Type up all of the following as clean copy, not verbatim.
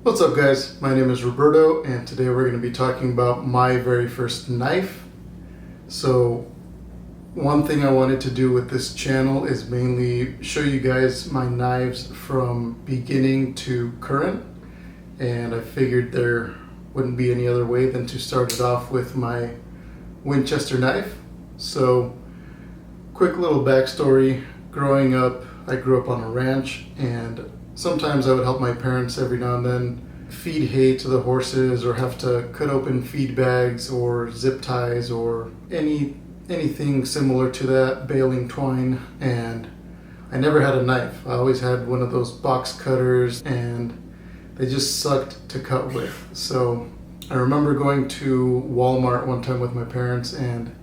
What's up guys, my name is Roberto and today we're going to be talking about my very first knife. So one thing I wanted to do with this channel is mainly show you guys my knives from beginning to current, and I figured there wouldn't be any other way than to start it off with my Winchester knife. So quick little backstory. Growing up, I grew up on a ranch, and sometimes I would help my parents every now and then feed hay to the horses, or have to cut open feed bags or zip ties or anything similar to that, baling twine, and I never had a knife. I always had one of those box cutters and they just sucked to cut with. So I remember going to Walmart one time with my parents, and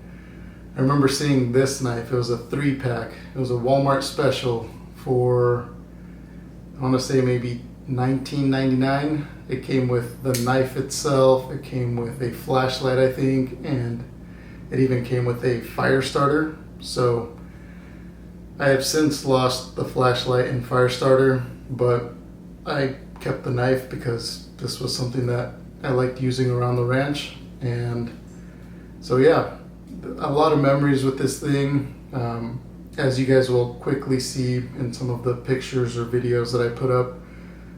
I remember seeing this knife. It was a 3-pack. It was a Walmart special for, I want to say maybe $19.99. It came with the knife itself, it came with a flashlight I think, and it even came with a fire starter. So I have since lost the flashlight and fire starter, but I kept the knife because this was something that I liked using around the ranch. And so yeah, a lot of memories with this thing. As you guys will quickly see in some of the pictures or videos that I put up,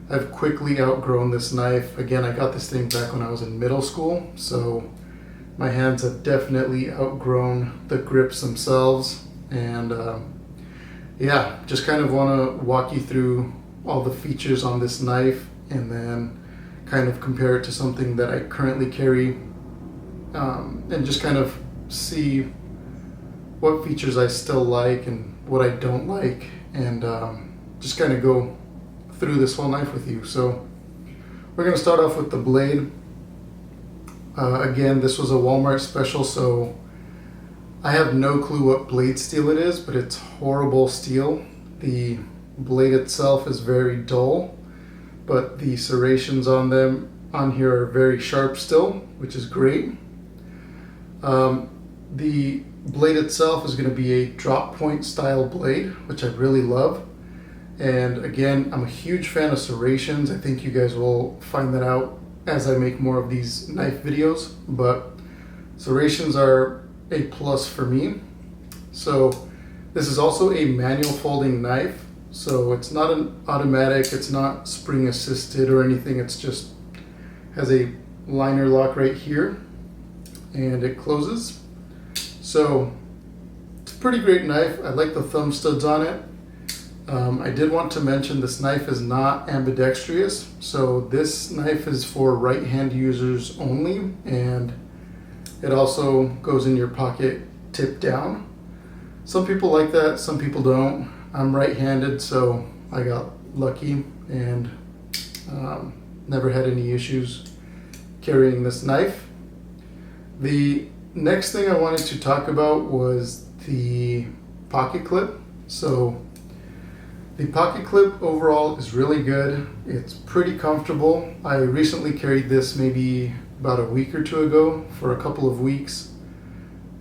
I've quickly outgrown this knife. Again, I got this thing back when I was in middle school, so my hands have definitely outgrown the grips themselves. And yeah, just kind of want to walk you through all the features on this knife and then kind of compare it to something that I currently carry, and just kind of see what features I still like and what I don't like, and just kind of go through this whole knife with you. So we're going to start off with the blade. Again, this was a Walmart special, so I have no clue what blade steel it is, but it's horrible steel. The blade itself is very dull, but the serrations on here are very sharp still, which is great. The blade itself is going to be a drop point style blade, which I really love. And again, I'm a huge fan of serrations. I think you guys will find that out as I make more of these knife videos, but serrations are a plus for me. So this is also a manual folding knife, so it's not an automatic, it's not spring assisted or anything. It's just has a liner lock right here and it closes. So it's a pretty great knife. I like the thumb studs on it. I did want to mention this knife is not ambidextrous, so this knife is for right hand users only, and it also goes in your pocket tip down. Some people like that, some people don't. I'm right-handed, so I got lucky and never had any issues carrying this knife. The next thing I wanted to talk about was the pocket clip. So the pocket clip overall is really good. It's pretty comfortable. I recently carried this maybe about a week or two ago for a couple of weeks.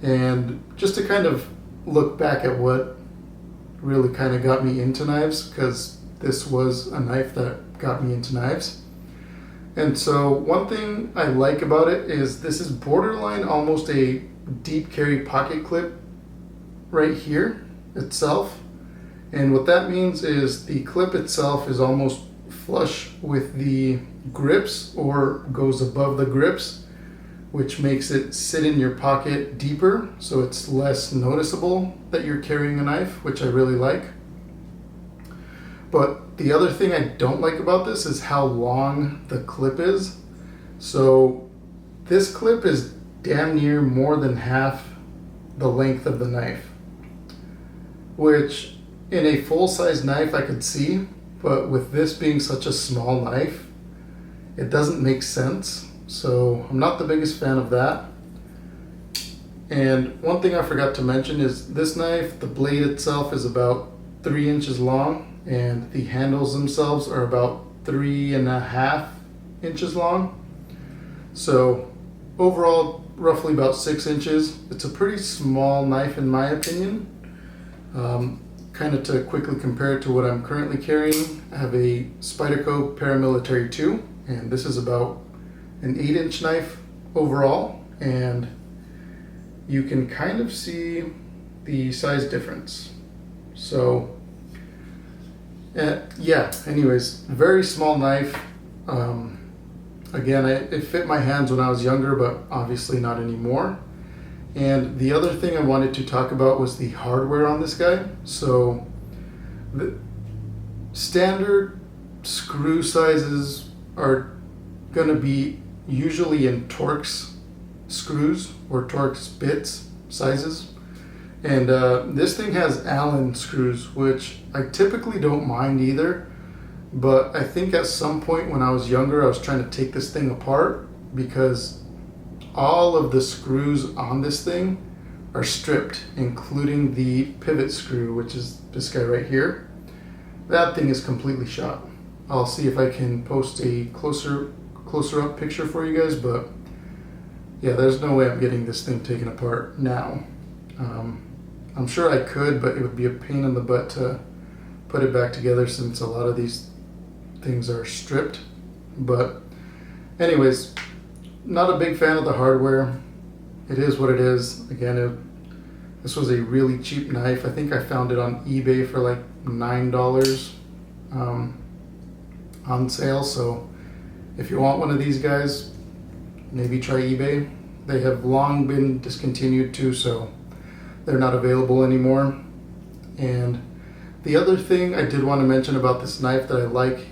And just to kind of look back at what really kind of got me into knives, because this was a knife that got me into knives. And so one thing I like about it is this is borderline almost a deep carry pocket clip right here itself. And what that means is the clip itself is almost flush with the grips, or goes above the grips, which makes it sit in your pocket deeper, so it's less noticeable that you're carrying a knife, which I really like. But the other thing I don't like about this is how long the clip is. So this clip is damn near more than half the length of the knife, which in a full-size knife I could see, but with this being such a small knife, it doesn't make sense. So I'm not the biggest fan of that. And one thing I forgot to mention is this knife, the blade itself is about 3 inches long, and the handles themselves are about 3.5 inches long. So overall, roughly about 6 inches. It's a pretty small knife in my opinion. Kind of to quickly compare it to what I'm currently carrying, I have a Spyderco Paramilitary 2. and this is about an 8-inch knife overall, and you can kind of see the size difference. So yeah, anyways, very small knife. Again, it fit my hands when I was younger, but obviously not anymore. And the other thing I wanted to talk about was the hardware on this guy. So the standard screw sizes are going to be usually in Torx screws or Torx bits sizes. And this thing has Allen screws, which I typically don't mind either. But I think at some point when I was younger, I was trying to take this thing apart because all of the screws on this thing are stripped, including the pivot screw, which is this guy right here. That thing is completely shot. I'll see if I can post a closer up picture for you guys, but yeah, there's no way I'm getting this thing taken apart now. I'm sure I could, but it would be a pain in the butt to put it back together since a lot of these things are stripped. But anyways, not a big fan of the hardware. It is what it is. Again, this was a really cheap knife. I think I found it on eBay for like $9 on sale. So if you want one of these guys, maybe try eBay. They have long been discontinued too, so they're not available anymore. And the other thing I did want to mention about this knife that I like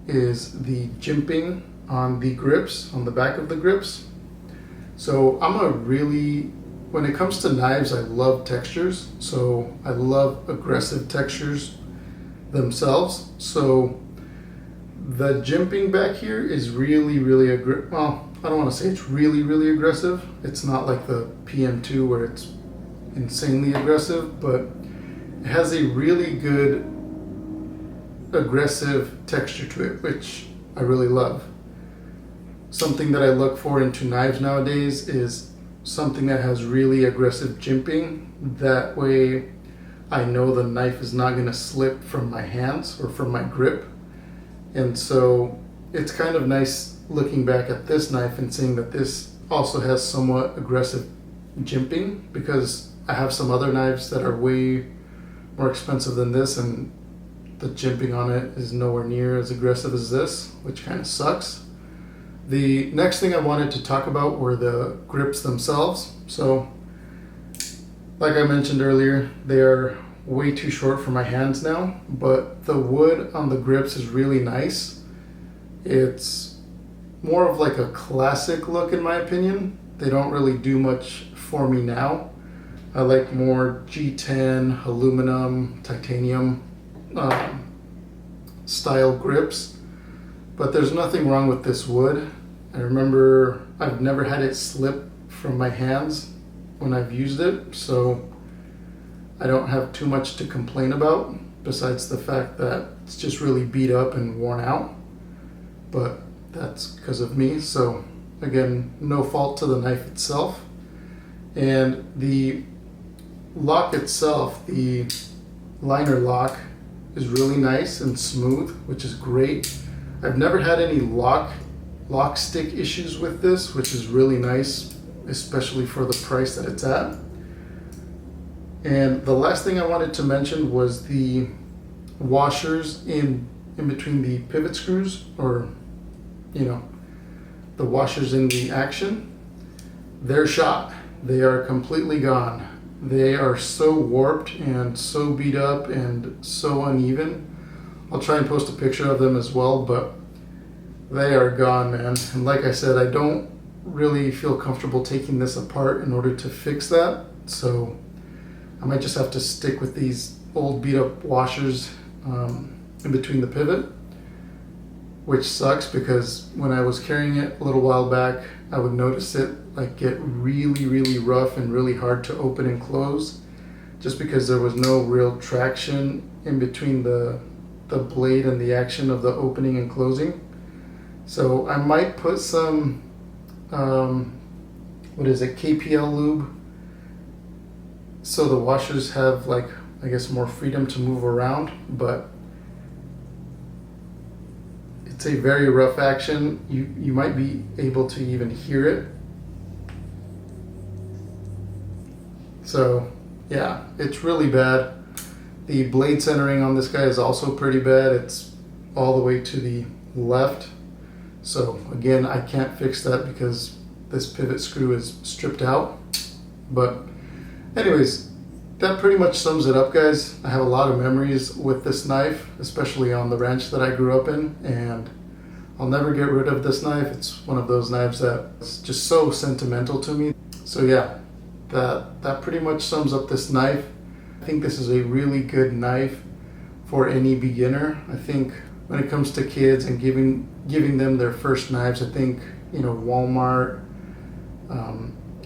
is the jimping on the grips, on the back of the grips. So when it comes to knives, I love textures. So I love aggressive textures themselves. So the jimping back here is really, really aggressive. Well, I don't want to say it's really, really aggressive. It's not like the PM2 where it's insanely aggressive, but it has a really good aggressive texture to it, which I really love. Something that I look for into knives nowadays is something that has really aggressive jimping. That way I know the knife is not going to slip from my hands or from my grip. And so it's kind of nice looking back at this knife and seeing that this also has somewhat aggressive jimping, because I have some other knives that are way more expensive than this, and the jimping on it is nowhere near as aggressive as this, which kind of sucks. The next thing I wanted to talk about were the grips themselves. So, like I mentioned earlier, they are way too short for my hands now, but the wood on the grips is really nice. It's more of like a classic look in my opinion. They don't really do much for me now. I like more G10, aluminum, titanium style grips, but there's nothing wrong with this wood. I remember I've never had it slip from my hands when I've used it, so I don't have too much to complain about besides the fact that it's just really beat up and worn out, but that's because of me. So again, no fault to the knife itself. And the lock itself, the liner lock, is really nice and smooth, which is great. I've never had any lock stick issues with this, which is really nice, especially for the price that it's at. And the last thing I wanted to mention was the washers in between the pivot screws, or the washers in the action. They're shot. They are completely gone. They are so warped and so beat up and so uneven. I'll try and post a picture of them as well, but they are gone, man. And like I said, I don't really feel comfortable taking this apart in order to fix that. So I might just have to stick with these old beat up washers in between the pivot, which sucks because when I was carrying it a little while back, I would notice it like get really, really rough and really hard to open and close, just because there was no real traction in between the blade and the action of the opening and closing. So I might put some, KPL lube, so the washers have more freedom to move around, but it's It's a very rough action. You might be able to even hear it. So yeah, it's really bad. The blade centering on this guy is also pretty bad. It's all the way to the left. So again, I can't fix that because this pivot screw is stripped out. But anyways, that pretty much sums it up, guys. I have a lot of memories with this knife, especially on the ranch that I grew up in, and I'll never get rid of this knife. It's one of those knives that's just so sentimental to me. So yeah, that pretty much sums up this knife. I think this is a really good knife for any beginner. I think when it comes to kids and giving them their first knives, I think, you know, Walmart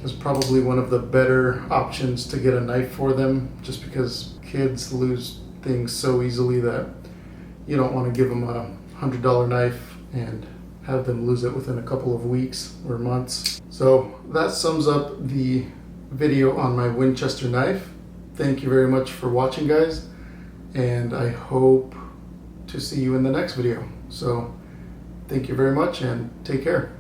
is probably one of the better options to get a knife for them, just because kids lose things so easily that you don't want to give them a $100 knife and have them lose it within a couple of weeks or months. So that sums up the video on my Winchester knife. Thank you very much for watching, guys, and I hope to see you in the next video. So thank you very much and take care.